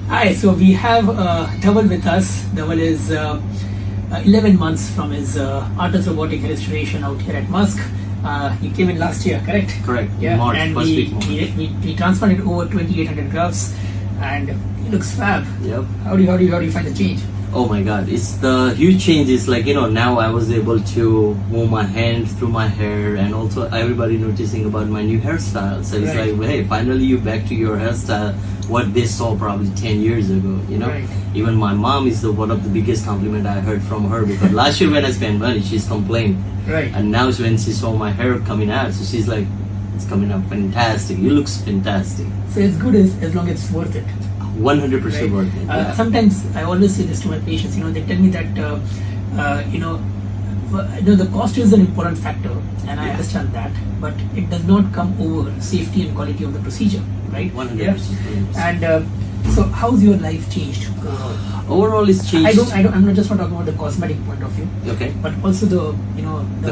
Hi, so we have Dhaval with us. Dhaval is 11 months from his Artas Robotic Hair Restoration out here at Musk. He came in last year, correct? Correct. Yeah, March, and first week. we transplanted over 2,800 grafts, and he looks fab. Yep. How do you find the change? Oh my God, it's the huge change. Is like, now I was able to move my hand through my hair, and also everybody noticing about my new hairstyle. So it's Right. like, hey, finally you back to your hairstyle, what they saw probably 10 years ago, Right. Even my mom is one of the biggest compliment I heard from her, because last year when I spent money, she's complained. Right. And now when she saw my hair coming out, so she's like, it's coming out fantastic. You looks fantastic. So it's good as long as it's worth it. 100% Right. worth it. Yeah. Sometimes I always say this to my patients. They tell me that the cost is an important factor, and I Yeah. understand that, but it does not come over safety and quality of the procedure, right? 100%. And so, how's your life changed overall? Overall, it's changed. I'm not just talking about the cosmetic point of view, Okay. but also the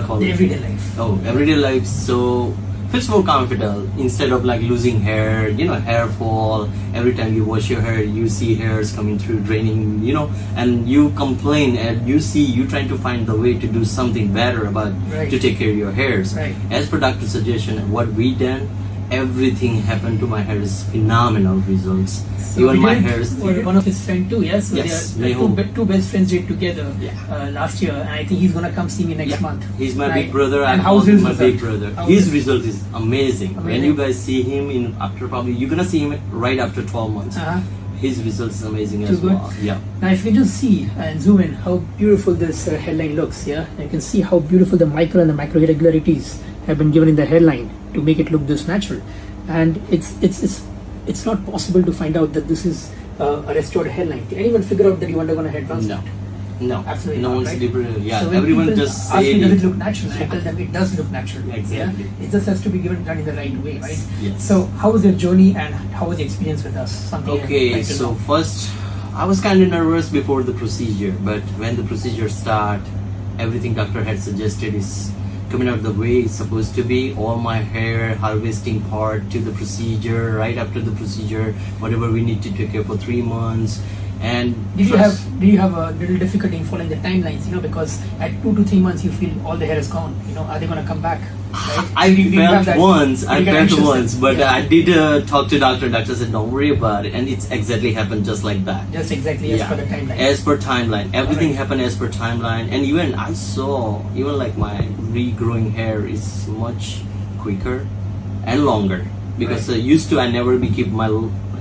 quality. everyday life. Oh, everyday life. So feels more comfortable instead of like losing hair. Hair fall. Every time you wash your hair, you see hairs coming through, draining. And you complain, and you trying to find the way to do something better about Right. to take care of your hairs. Right. As per doctor's suggestion, what we done, everything happened to my hair is phenomenal results. So Even we my did hair is one of his friend too, yes. So Yes, they are Mehul. two best friends did together Yeah. last year, and I think he's gonna come see me next month. He's my Right. big brother. And I how's call him his my result? big brother. How His is- result is amazing. When Amazing. you guys see him you're gonna see him right after 12 months. Uh-huh. His result is amazing Too as good? well. Yeah. Now, if you can just see and zoom in how beautiful this hairline looks, yeah, you can see how beautiful the micro and the macro irregularities have been given in the hairline to make it look this natural. And it's not possible to find out that this is a restored hairline. Can anyone figure out that you undergone a hair transplant? No. Absolutely No not, one's right? different. Yeah. So when Everyone people just ask say me, does it. it look natural? I tell them it does look natural. Exactly. Yeah? It just has to be done in the right way, right? Yes. So how was your journey and how was the experience with us? Something I'd Okay, like to so know. first I was kind of nervous before the procedure, but when the procedure start, everything doctor had suggested is coming out the way it's supposed to be. All my hair harvesting part to the procedure, right after the procedure, whatever we need to take care for 3 months. And Did you have a little difficulty in following the timelines? Because at 2 to 3 months you feel all the hair is gone. Are they going to come back? Right? I Did you have felt that- once, did I you get felt anxious once, then? but Yeah. I did talk to doctor. Doctor said, don't worry about it. And it's exactly happened just like that. Just exactly as per the timeline. As per timeline. Everything Alright. happened as per timeline. And even I saw, even like my regrowing hair is much quicker and longer. Because used to I never be keep my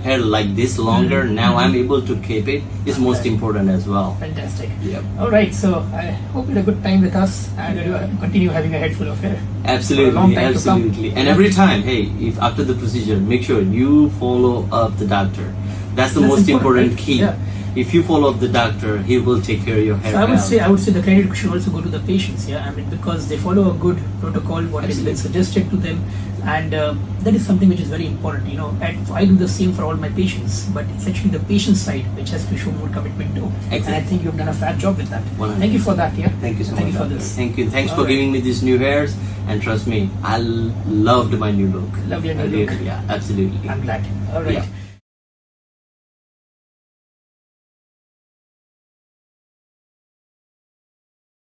hair like this longer. Mhm. Now I'm able to keep it. It's most Okay. important as well. Fantastic. Yep. All right, so I hope you had a good time with us and you continue having a head full of hair. For a long Absolutely, time to come. absolutely. And every time, hey, if after the procedure, make sure you follow up the doctor. That's the That's most important, important key. yeah. If you follow up the doctor, he will take care of your hair. So I would health. say the credit should also go to the patients, yeah. Because they follow a good protocol, what has been suggested to them, and that is something which is very important, And I do the same for all my patients, but it's actually the patient side which has to show more commitment to. And I Exactly. think you've done a fab job with that. 100%. Thank you for that, yeah. Thank you so Thank much. you for doctor. this. Thank you. Thanks All for right. giving me these new hairs. And trust me, I loved my new look. Love your new I look. did, yeah, absolutely. I'm glad. All right. Yeah.